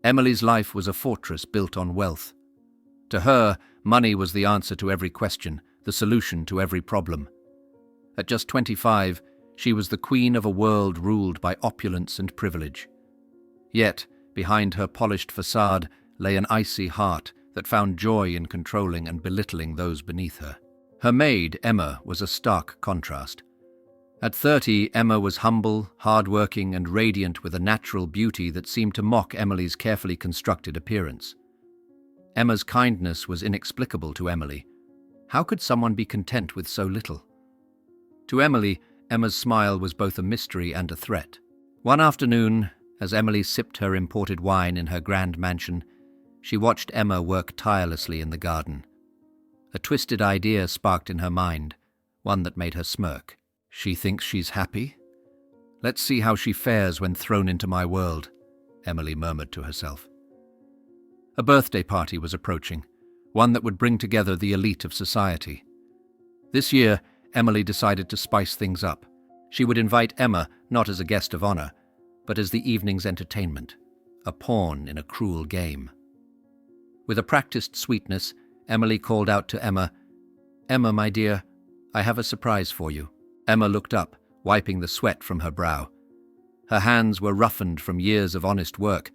Emily's life was a fortress built on wealth. To her, money was the answer to every question, the solution to every problem. At just 25, she was the queen of a world ruled by opulence and privilege. Yet, behind her polished facade lay an icy heart that found joy in controlling and belittling those beneath her. Her maid, Emma, was a stark contrast. At 30, Emma was humble, hard-working, and radiant with a natural beauty that seemed to mock Emily's carefully constructed appearance. Emma's kindness was inexplicable to Emily. How could someone be content with so little? To Emily, Emma's smile was both a mystery and a threat. One afternoon, as Emily sipped her imported wine in her grand mansion, she watched Emma work tirelessly in the garden. A twisted idea sparked in her mind, one that made her smirk. She thinks she's happy? Let's see how she fares when thrown into my world, Emily murmured to herself. A birthday party was approaching, one that would bring together the elite of society. This year, Emily decided to spice things up. She would invite Emma not as a guest of honor, but as the evening's entertainment, a pawn in a cruel game. With a practiced sweetness, Emily called out to Emma, "Emma, my dear, I have a surprise for you." Emma looked up, wiping the sweat from her brow. Her hands were roughened from years of honest work,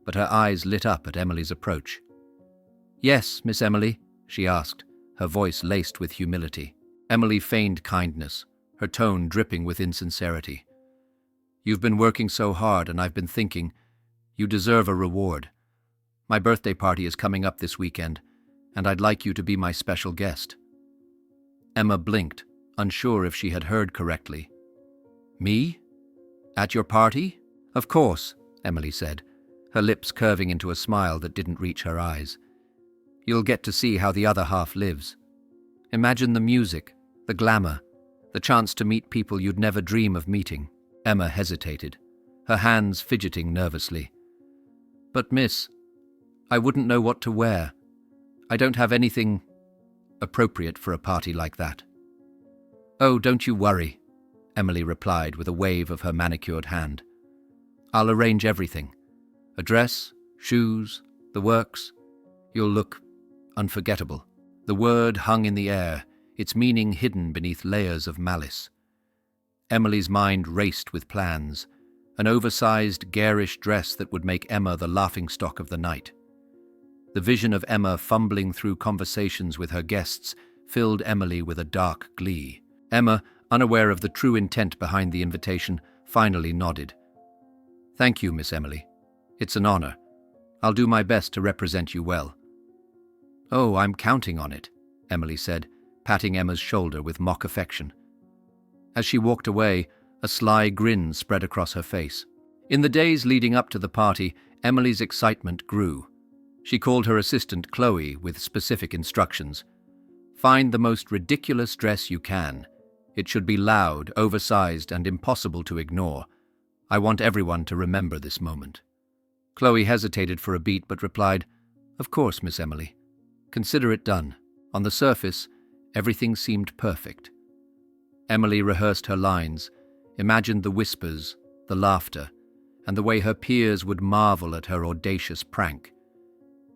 but her eyes lit up at Emily's approach. "Yes, Miss Emily?" she asked, her voice laced with humility. Emily feigned kindness, her tone dripping with insincerity. "You've been working so hard, and I've been thinking, you deserve a reward. My birthday party is coming up this weekend, and I'd like you to be my special guest." Emma blinked, unsure if she had heard correctly. "Me? At your party?" "Of course," Emily said, her lips curving into a smile that didn't reach her eyes. "You'll get to see how the other half lives. Imagine the music, the glamour, the chance to meet people you'd never dream of meeting." Emma hesitated, her hands fidgeting nervously. "But miss, I wouldn't know what to wear. I don't have anything appropriate for a party like that." "Oh, don't you worry," Emily replied with a wave of her manicured hand. "I'll arrange everything. A dress, shoes, the works. You'll look unforgettable." The word hung in the air, its meaning hidden beneath layers of malice. Emily's mind raced with plans, an oversized, garish dress that would make Emma the laughingstock of the night. The vision of Emma fumbling through conversations with her guests filled Emily with a dark glee. Emma, unaware of the true intent behind the invitation, finally nodded. "Thank you, Miss Emily. It's an honor. I'll do my best to represent you well." "Oh, I'm counting on it," Emily said, patting Emma's shoulder with mock affection. As she walked away, a sly grin spread across her face. In the days leading up to the party, Emily's excitement grew. She called her assistant Chloe with specific instructions. "Find the most ridiculous dress you can. It should be loud, oversized, and impossible to ignore. I want everyone to remember this moment." Chloe hesitated for a beat but replied, "Of course, Miss Emily. Consider it done." On the surface, everything seemed perfect. Emily rehearsed her lines, imagined the whispers, the laughter, and the way her peers would marvel at her audacious prank.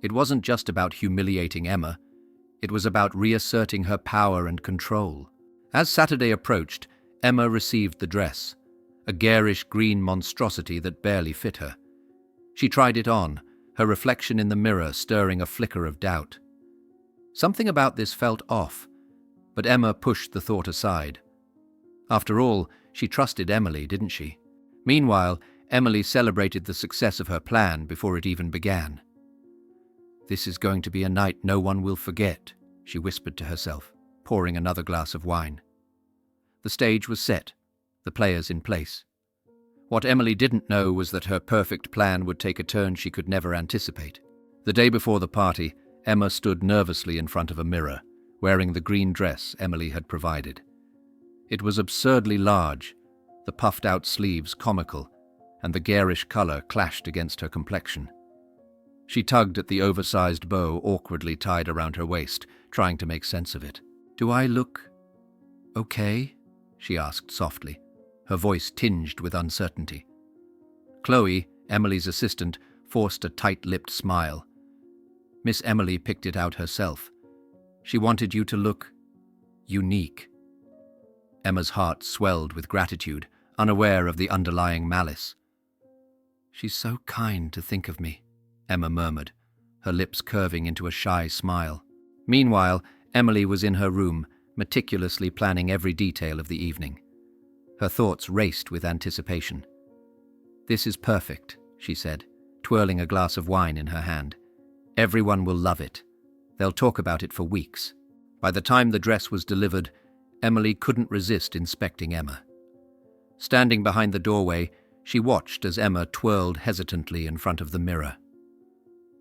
It wasn't just about humiliating Emma. It was about reasserting her power and control. As Saturday approached, Emma received the dress, a garish green monstrosity that barely fit her. She tried it on, her reflection in the mirror stirring a flicker of doubt. Something about this felt off, but Emma pushed the thought aside. After all, she trusted Emily, didn't she? Meanwhile, Emily celebrated the success of her plan before it even began. "This is going to be a night no one will forget," she whispered to herself, pouring another glass of wine. The stage was set, the players in place. What Emily didn't know was that her perfect plan would take a turn she could never anticipate. The day before the party, Emma stood nervously in front of a mirror, wearing the green dress Emily had provided. It was absurdly large, the puffed-out sleeves comical, and the garish color clashed against her complexion. She tugged at the oversized bow awkwardly tied around her waist, trying to make sense of it. "Do I look okay?" she asked softly, her voice tinged with uncertainty. Chloe, Emily's assistant, forced a tight-lipped smile. Miss Emily picked it out herself. She wanted you to look unique. Emma's heart swelled with gratitude, unaware of the underlying malice. "She's so kind to think of me," Emma murmured, her lips curving into a shy smile. Meanwhile, Emily was in her room, meticulously planning every detail of the evening. Her thoughts raced with anticipation. "This is perfect," she said, twirling a glass of wine in her hand. "Everyone will love it. They'll talk about it for weeks." By the time the dress was delivered, Emily couldn't resist inspecting Emma. Standing behind the doorway, she watched as Emma twirled hesitantly in front of the mirror.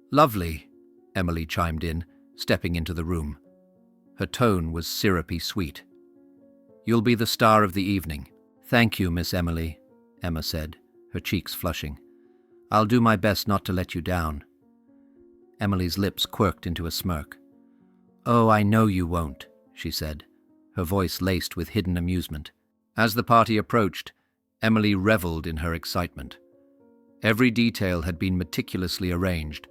"Lovely," Emily chimed in, stepping into the room. Her tone was syrupy sweet. "You'll be the star of the evening." "Thank you, Miss Emily," Emma said, her cheeks flushing. "I'll do my best not to let you down." Emily's lips quirked into a smirk. "Oh, I know you won't," she said, her voice laced with hidden amusement. As the party approached, Emily reveled in her excitement. Every detail had been meticulously arranged,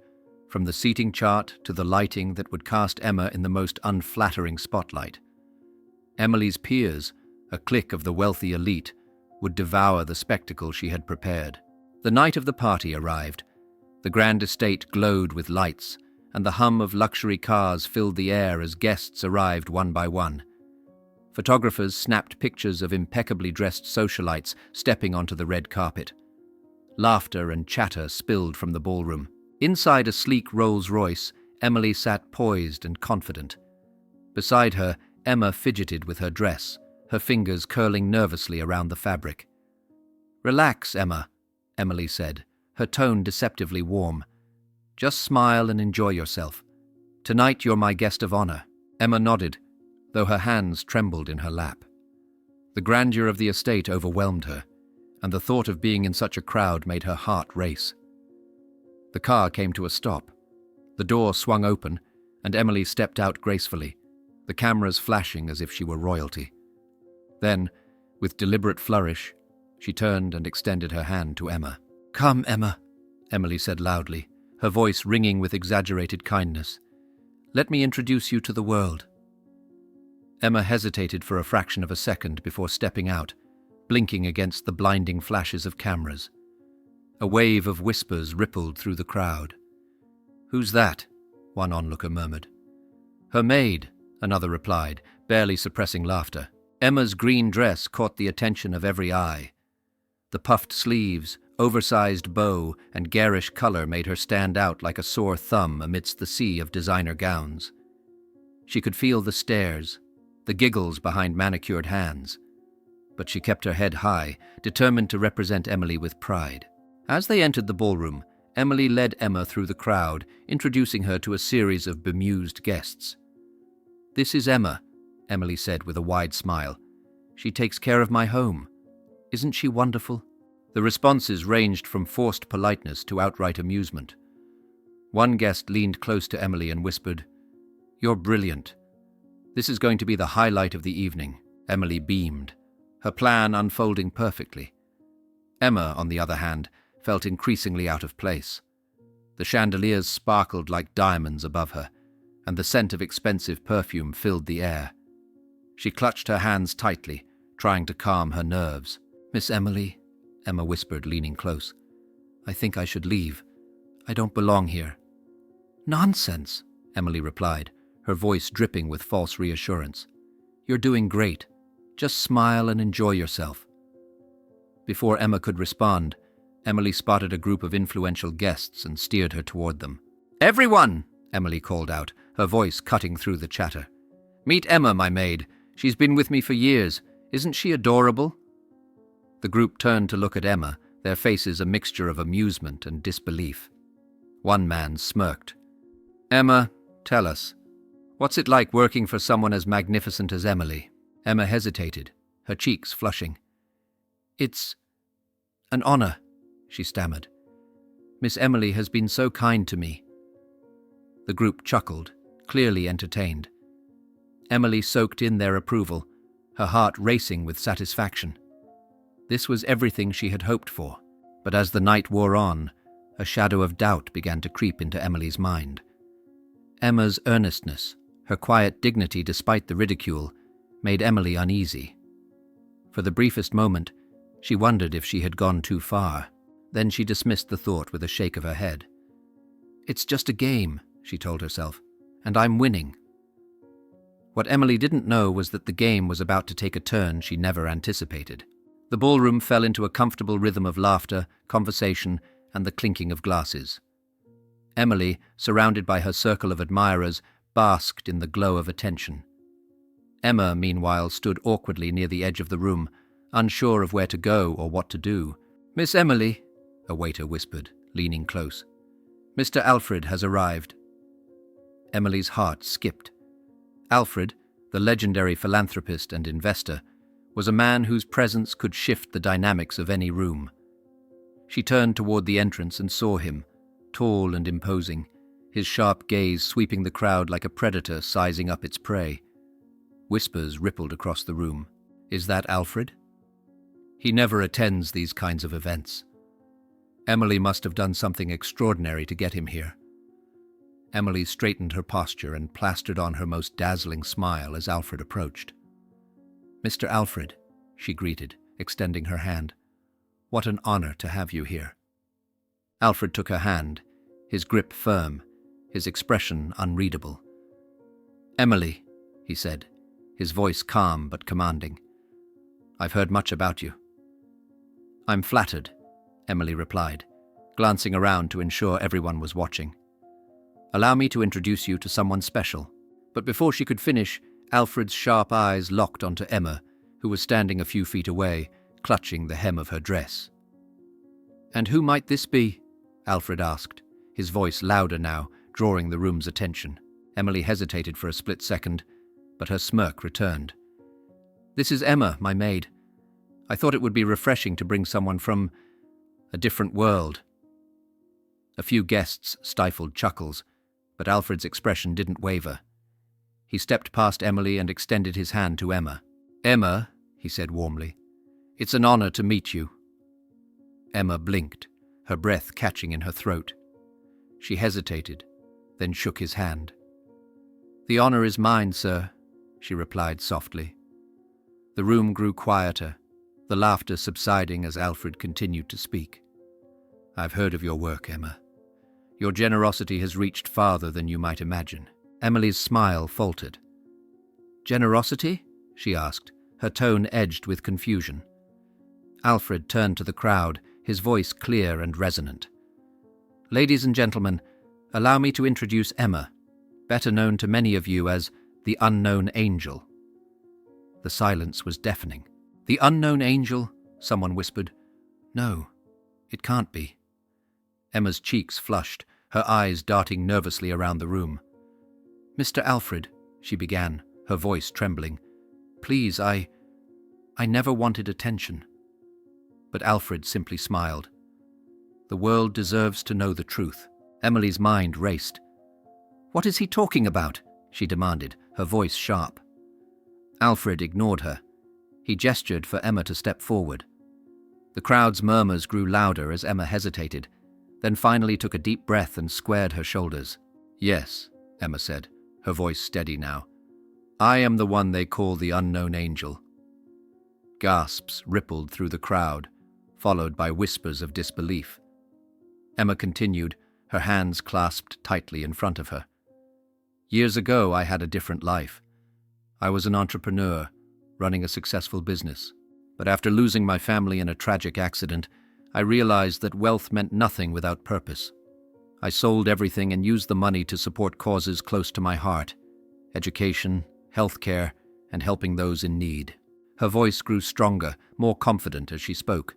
from the seating chart to the lighting that would cast Emma in the most unflattering spotlight. Emily's peers, a clique of the wealthy elite, would devour the spectacle she had prepared. The night of the party arrived. The grand estate glowed with lights, and the hum of luxury cars filled the air as guests arrived one by one. Photographers snapped pictures of impeccably dressed socialites stepping onto the red carpet. Laughter and chatter spilled from the ballroom. Inside a sleek Rolls-Royce, Emily sat poised and confident. Beside her, Emma fidgeted with her dress, her fingers curling nervously around the fabric. "Relax, Emma," Emily said, her tone deceptively warm. "Just smile and enjoy yourself. Tonight you're my guest of honor." Emma nodded, though her hands trembled in her lap. The grandeur of the estate overwhelmed her, and the thought of being in such a crowd made her heart race. The car came to a stop. The door swung open, and Emily stepped out gracefully, the cameras flashing as if she were royalty. Then, with deliberate flourish, she turned and extended her hand to Emma. "Come, Emma," Emily said loudly, her voice ringing with exaggerated kindness. "Let me introduce you to the world." Emma hesitated for a fraction of a second before stepping out, blinking against the blinding flashes of cameras. A wave of whispers rippled through the crowd. "Who's that?" one onlooker murmured. "Her maid," another replied, barely suppressing laughter. Emma's green dress caught the attention of every eye. The puffed sleeves, oversized bow, and garish color made her stand out like a sore thumb amidst the sea of designer gowns. She could feel the stares, the giggles behind manicured hands. But she kept her head high, determined to represent Emily with pride. As they entered the ballroom, Emily led Emma through the crowd, introducing her to a series of bemused guests. "This is Emma," Emily said with a wide smile. "She takes care of my home. Isn't she wonderful?" The responses ranged from forced politeness to outright amusement. One guest leaned close to Emily and whispered, "You're brilliant. This is going to be the highlight of the evening." Emily beamed, her plan unfolding perfectly. Emma, on the other hand, felt increasingly out of place. The chandeliers sparkled like diamonds above her, and the scent of expensive perfume filled the air. She clutched her hands tightly, trying to calm her nerves. "Miss Emily," Emma whispered, leaning close, "I think I should leave. I don't belong here." "Nonsense," Emily replied, her voice dripping with false reassurance. "You're doing great. Just smile and enjoy yourself." Before Emma could respond, Emily spotted a group of influential guests and steered her toward them. "Everyone!" Emily called out, her voice cutting through the chatter. "Meet Emma, my maid. She's been with me for years. Isn't she adorable?" The group turned to look at Emma, their faces a mixture of amusement and disbelief. One man smirked. "Emma, tell us, what's it like working for someone as magnificent as Emily?" Emma hesitated, her cheeks flushing. "It's an honor," she stammered. "Miss Emily has been so kind to me." The group chuckled, clearly entertained. Emily soaked in their approval, her heart racing with satisfaction. This was everything she had hoped for, but as the night wore on, A shadow of doubt began to creep into Emily's mind. Emma's earnestness, her quiet dignity despite the ridicule, made Emily uneasy. For the briefest moment, she wondered if she had gone too far. Then she dismissed the thought with a shake of her head. "It's just a game," she told herself, "and I'm winning." What Emily didn't know was that the game was about to take a turn she never anticipated. The ballroom fell into a comfortable rhythm of laughter, conversation, and the clinking of glasses. Emily, surrounded by her circle of admirers, basked in the glow of attention. Emma, meanwhile, stood awkwardly near the edge of the room, unsure of where to go or what to do. "Miss Emily," a waiter whispered, leaning close. "Mr. Alfred has arrived." Emily's heart skipped. Alfred, the legendary philanthropist and investor, was a man whose presence could shift the dynamics of any room. She turned toward the entrance and saw him, tall and imposing, his sharp gaze sweeping the crowd like a predator sizing up its prey. Whispers rippled across the room. "Is that Alfred? He never attends these kinds of events. Emily must have done something extraordinary to get him here." Emily straightened her posture and plastered on her most dazzling smile as Alfred approached. "Mr. Alfred," she greeted, extending her hand. "What an honor to have you here." Alfred took her hand, his grip firm, his expression unreadable. "Emily," he said, his voice calm but commanding. "I've heard much about you." "I'm flattered," Emily replied, glancing around to ensure everyone was watching. "Allow me to introduce you to someone special." But before she could finish, Alfred's sharp eyes locked onto Emma, who was standing a few feet away, clutching the hem of her dress. "And who might this be?" Alfred asked, his voice louder now, drawing the room's attention. Emily hesitated for a split second, but her smirk returned. "This is Emma, my maid. I thought it would be refreshing to bring someone from a different world." A few guests stifled chuckles, but Alfred's expression didn't waver. He stepped past Emily and extended his hand to Emma. "Emma," he said warmly, "it's an honor to meet you." Emma blinked, her breath catching in her throat. She hesitated, then shook his hand. "The honor is mine, sir," she replied softly. The room grew quieter, the laughter subsiding as Alfred continued to speak. "I've heard of your work, Emma. Your generosity has reached farther than you might imagine." Emily's smile faltered. "Generosity?" she asked, her tone edged with confusion. Alfred turned to the crowd, his voice clear and resonant. "Ladies and gentlemen, allow me to introduce Emma, better known to many of you as the Unknown Angel." The silence was deafening. "The Unknown Angel?" someone whispered. "No, it can't be." Emma's cheeks flushed, her eyes darting nervously around the room. "Mr. Alfred," she began, her voice trembling, "please, I never wanted attention." But Alfred simply smiled. "The world deserves to know the truth." Emily's mind raced. "What is he talking about?" she demanded, her voice sharp. Alfred ignored her. He gestured for Emma to step forward. The crowd's murmurs grew louder as Emma hesitated, then finally took a deep breath and squared her shoulders. "Yes," Emma said, her voice steady now. "I am the one they call the Unknown Angel." Gasps rippled through the crowd, followed by whispers of disbelief. Emma continued, her hands clasped tightly in front of her. "Years ago, I had a different life. I was an entrepreneur, running a successful business. But after losing my family in a tragic accident, I realized that wealth meant nothing without purpose. I sold everything and used the money to support causes close to my heart: education, healthcare, and helping those in need." Her voice grew stronger, more confident as she spoke.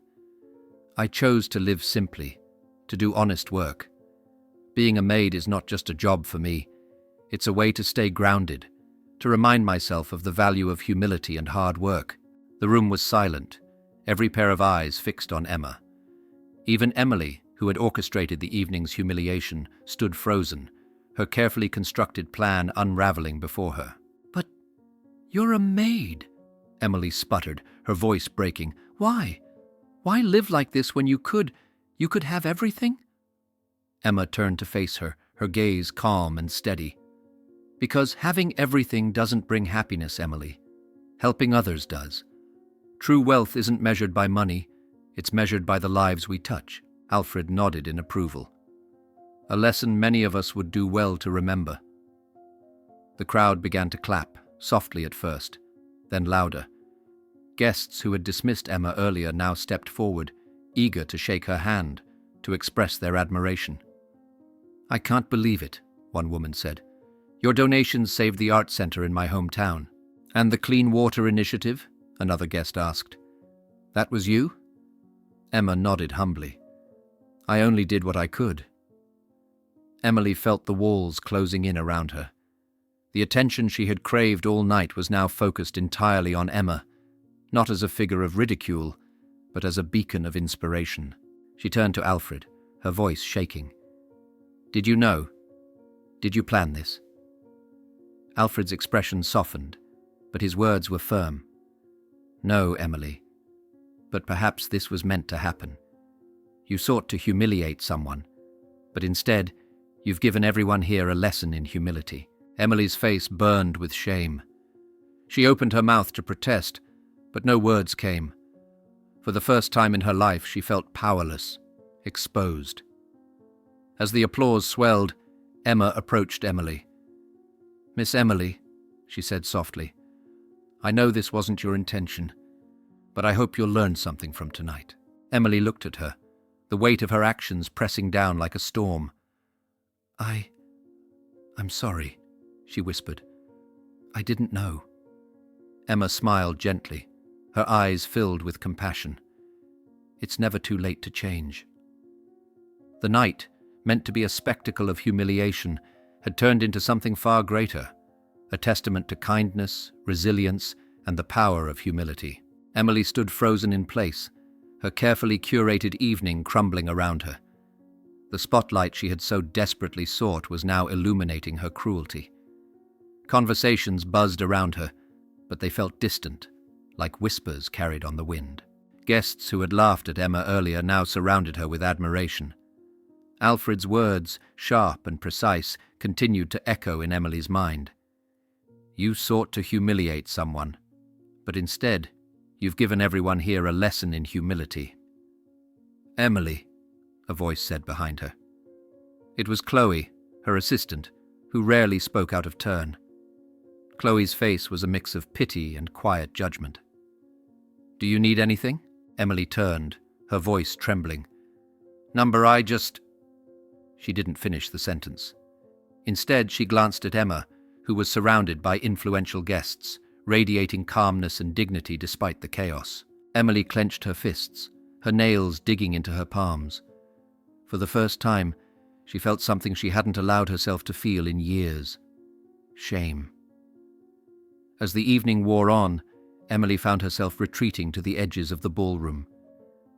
"I chose to live simply, to do honest work. Being a maid is not just a job for me. It's a way to stay grounded, to remind myself of the value of humility and hard work." The room was silent, every pair of eyes fixed on Emma. Even Emily, who had orchestrated the evening's humiliation, stood frozen, her carefully constructed plan unraveling before her. "But you're a maid," Emily sputtered, her voice breaking. "Why? Why live like this when you could have everything?" Emma turned to face her, her gaze calm and steady. Because having everything doesn't bring happiness, Emily. Helping others does. True wealth isn't measured by money, it's measured by the lives we touch. Alfred nodded in approval. A lesson many of us would do well to remember. The crowd began to clap, softly at first, then louder. Guests who had dismissed Emma earlier now stepped forward, eager to shake her hand, to express their admiration. "I can't believe it," one woman said. "Your donations saved the art center in my hometown." "And the Clean Water Initiative?" another guest asked. "That was you?" Emma nodded humbly. "I only did what I could." Emily felt the walls closing in around her. The attention she had craved all night was now focused entirely on Emma, not as a figure of ridicule, but as a beacon of inspiration. She turned to Alfred, her voice shaking. "Did you know? Did you plan this?" Alfred's expression softened, but his words were firm. "No, Emily. But perhaps this was meant to happen. You sought to humiliate someone, but instead, you've given everyone here a lesson in humility." Emily's face burned with shame. She opened her mouth to protest, but no words came. For the first time in her life, she felt powerless, exposed. As the applause swelled, Emma approached Emily. "Miss Emily," she said softly, "I know this wasn't your intention, but I hope you'll learn something from tonight." Emily looked at her, the weight of her actions pressing down like a storm. I'm sorry," she whispered. "I didn't know." Emma smiled gently, her eyes filled with compassion. It's never too late to change. The night, meant to be a spectacle of humiliation, had turned into something far greater, a testament to kindness, resilience, and the power of humility. Emily stood frozen in place, her carefully curated evening crumbling around her. The spotlight she had so desperately sought was now illuminating her cruelty. Conversations buzzed around her, but they felt distant, like whispers carried on the wind. Guests who had laughed at Emma earlier now surrounded her with admiration. Alfred's words, sharp and precise, continued to echo in Emily's mind. "You sought to humiliate someone, but instead, you've given everyone here a lesson in humility." "Emily," a voice said behind her. It was Chloe, her assistant, who rarely spoke out of turn. Chloe's face was a mix of pity and quiet judgment. "Do you need anything?" Emily turned, her voice trembling. She didn't finish the sentence. Instead, she glanced at Emma, who was surrounded by influential guests, radiating calmness and dignity despite the chaos. Emily clenched her fists, her nails digging into her palms. For the first time, she felt something she hadn't allowed herself to feel in years: shame. As the evening wore on, Emily found herself retreating to the edges of the ballroom.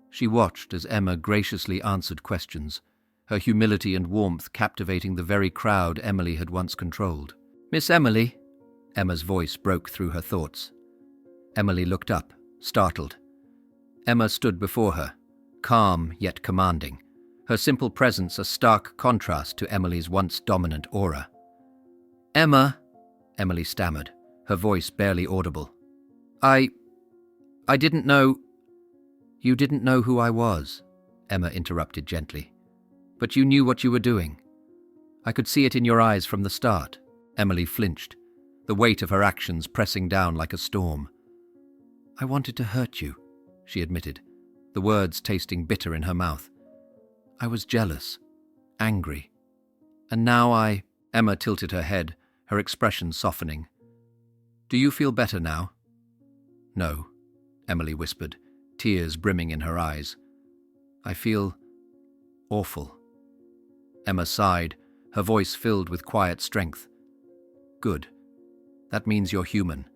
She watched as Emma graciously answered questions, her humility and warmth captivating the very crowd Emily had once controlled. "Miss Emily," Emma's voice broke through her thoughts. Emily looked up, startled. Emma stood before her, calm yet commanding, her simple presence a stark contrast to Emily's once dominant aura. "Emma," Emily stammered, her voice barely audible. I didn't know—" "You didn't know who I was," Emma interrupted gently. "But you knew what you were doing. I could see it in your eyes from the start." Emily flinched, the weight of her actions pressing down like a storm. "I wanted to hurt you," she admitted, the words tasting bitter in her mouth. "I was jealous, angry. And now Emma tilted her head, her expression softening. "Do you feel better now?" "No," Emily whispered, tears brimming in her eyes. "I feel awful." Emma sighed, her voice filled with quiet strength. "Good. That means you're human.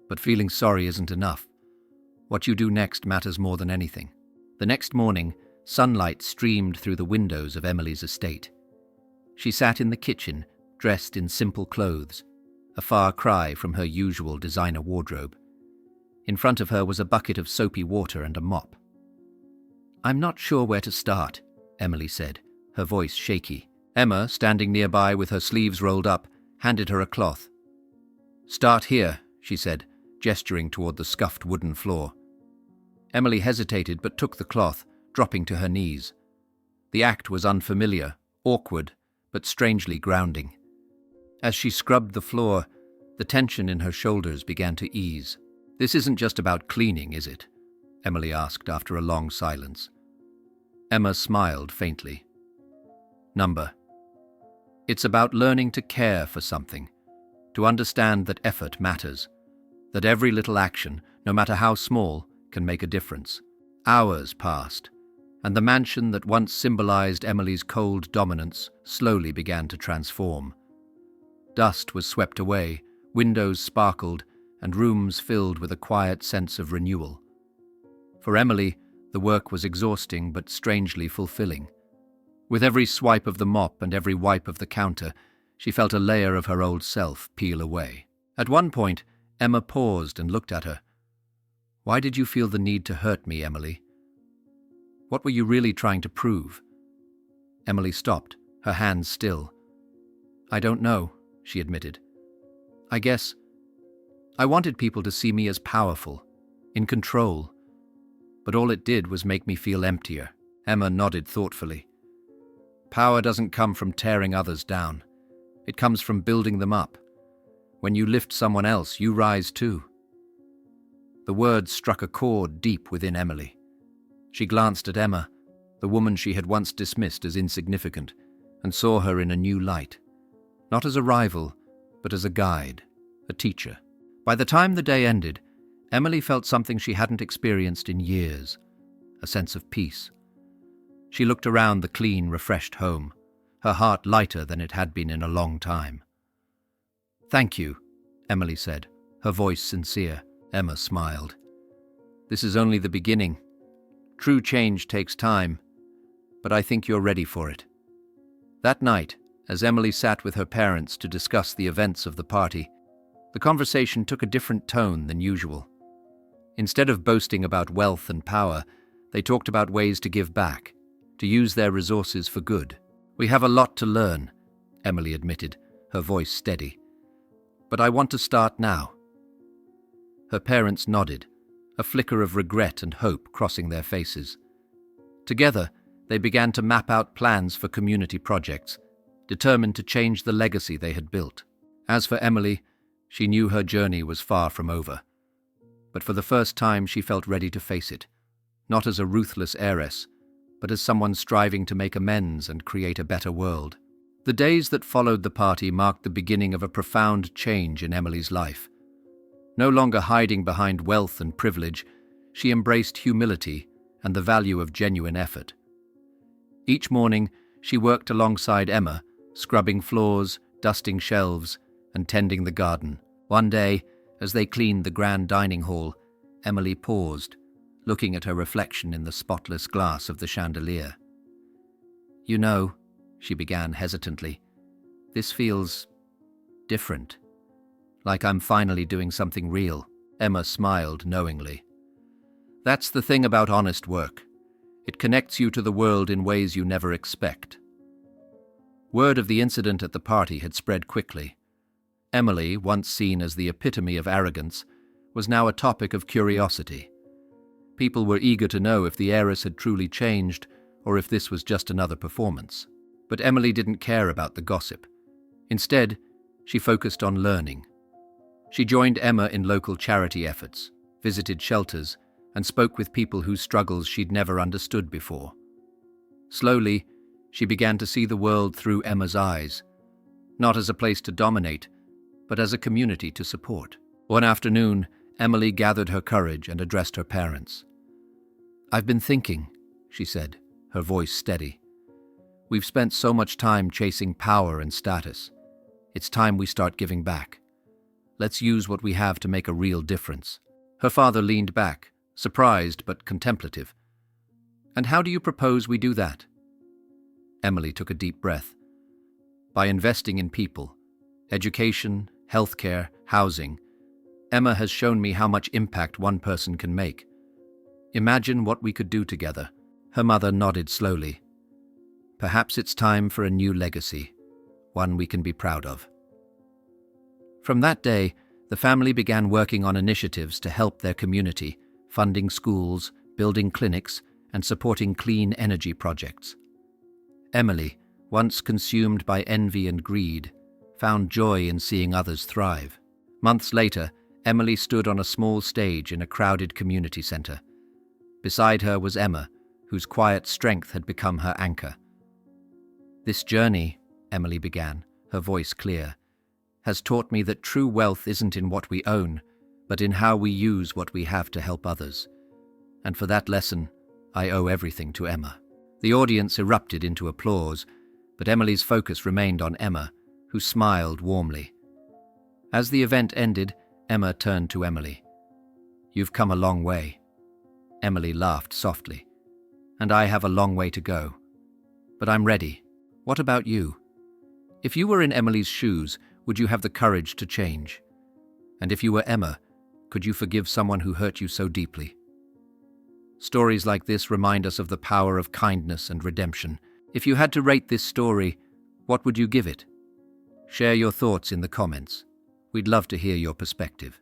But feeling sorry isn't enough. What you do next matters more than anything." The next morning, sunlight streamed through the windows of Emily's estate. She sat in the kitchen, dressed in simple clothes, a far cry from her usual designer wardrobe. In front of her was a bucket of soapy water and a mop. "I'm not sure where to start," Emily said, her voice shaky. Emma, standing nearby with her sleeves rolled up, handed her a cloth. "Start here," she said, gesturing toward the scuffed wooden floor. Emily hesitated but took the cloth, dropping to her knees. The act was unfamiliar, awkward, but strangely grounding. As she scrubbed the floor, the tension in her shoulders began to ease. "This isn't just about cleaning, is it?" Emily asked after a long silence. Emma smiled faintly. "Number. It's about learning to care for something, to understand that effort matters, that every little action, no matter how small, can make a difference." Hours passed, and the mansion that once symbolized Emily's cold dominance slowly began to transform. Dust was swept away, windows sparkled, and rooms filled with a quiet sense of renewal. For Emily, the work was exhausting but strangely fulfilling. With every swipe of the mop and every wipe of the counter, she felt a layer of her old self peel away. At one point, Emma paused and looked at her. "Why did you feel the need to hurt me, Emily? What were you really trying to prove?" Emily stopped, her hands still. "I don't know," she admitted. "I guess I wanted people to see me as powerful, in control. But all it did was make me feel emptier." Emma nodded thoughtfully. "Power doesn't come from tearing others down. It comes from building them up. When you lift someone else, you rise too." The words struck a chord deep within Emily. She glanced at Emma, the woman she had once dismissed as insignificant, and saw her in a new light. Not as a rival, but as a guide, a teacher. By the time the day ended, Emily felt something she hadn't experienced in years, a sense of peace. She looked around the clean, refreshed home, her heart lighter than it had been in a long time. "Thank you," Emily said, her voice sincere. Emma smiled. "This is only the beginning. True change takes time, but I think you're ready for it." That night, as Emily sat with her parents to discuss the events of the party, the conversation took a different tone than usual. Instead of boasting about wealth and power, they talked about ways to give back, to use their resources for good. "We have a lot to learn," Emily admitted, her voice steady. "But I want to start now." Her parents nodded, a flicker of regret and hope crossing their faces. Together, they began to map out plans for community projects, determined to change the legacy they had built. As for Emily, she knew her journey was far from over. But for the first time she felt ready to face it, not as a ruthless heiress, but as someone striving to make amends and create a better world. The days that followed the party marked the beginning of a profound change in Emily's life. No longer hiding behind wealth and privilege, she embraced humility and the value of genuine effort. Each morning, she worked alongside Emma, scrubbing floors, dusting shelves, and tending the garden. One day, as they cleaned the grand dining hall, Emily paused, looking at her reflection in the spotless glass of the chandelier. "You know," she began hesitantly, "this feels different. Like I'm finally doing something real." Emma smiled knowingly. "That's the thing about honest work. It connects you to the world in ways you never expect." Word of the incident at the party had spread quickly. Emily, once seen as the epitome of arrogance, was now a topic of curiosity. People were eager to know if the heiress had truly changed, or if this was just another performance. But Emily didn't care about the gossip. Instead, she focused on learning. She joined Emma in local charity efforts, visited shelters, and spoke with people whose struggles she'd never understood before. Slowly, she began to see the world through Emma's eyes, not as a place to dominate, but as a community to support. One afternoon, Emily gathered her courage and addressed her parents. "I've been thinking," she said, her voice steady. "We've spent so much time chasing power and status. It's time we start giving back. Let's use what we have to make a real difference." Her father leaned back, surprised but contemplative. "And how do you propose we do that?" Emily took a deep breath. "By investing in people, education, healthcare, housing. Emma has shown me how much impact one person can make. Imagine what we could do together." Her mother nodded slowly. Perhaps it's time for a new legacy, one we can be proud of. From that day, the family began working on initiatives to help their community, funding schools, building clinics, and supporting clean energy projects. Emily, once consumed by envy and greed, found joy in seeing others thrive. Months later, Emily stood on a small stage in a crowded community center. Beside her was Emma, whose quiet strength had become her anchor. "This journey," Emily began, her voice clear, "has taught me that true wealth isn't in what we own, but in how we use what we have to help others. And for that lesson, I owe everything to Emma." The audience erupted into applause, but Emily's focus remained on Emma, who smiled warmly. As the event ended, Emma turned to Emily. "You've come a long way." Emily laughed softly. "And I have a long way to go. But I'm ready. What about you? If you were in Emily's shoes, would you have the courage to change? And if you were Emma, could you forgive someone who hurt you so deeply?" Stories like this remind us of the power of kindness and redemption. If you had to rate this story, what would you give it? Share your thoughts in the comments. We'd love to hear your perspective.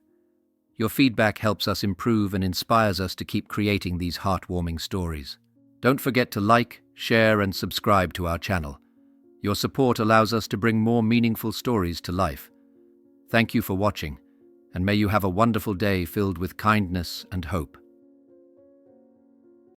Your feedback helps us improve and inspires us to keep creating these heartwarming stories. Don't forget to like, share, and subscribe to our channel. Your support allows us to bring more meaningful stories to life. Thank you for watching, and may you have a wonderful day filled with kindness and hope.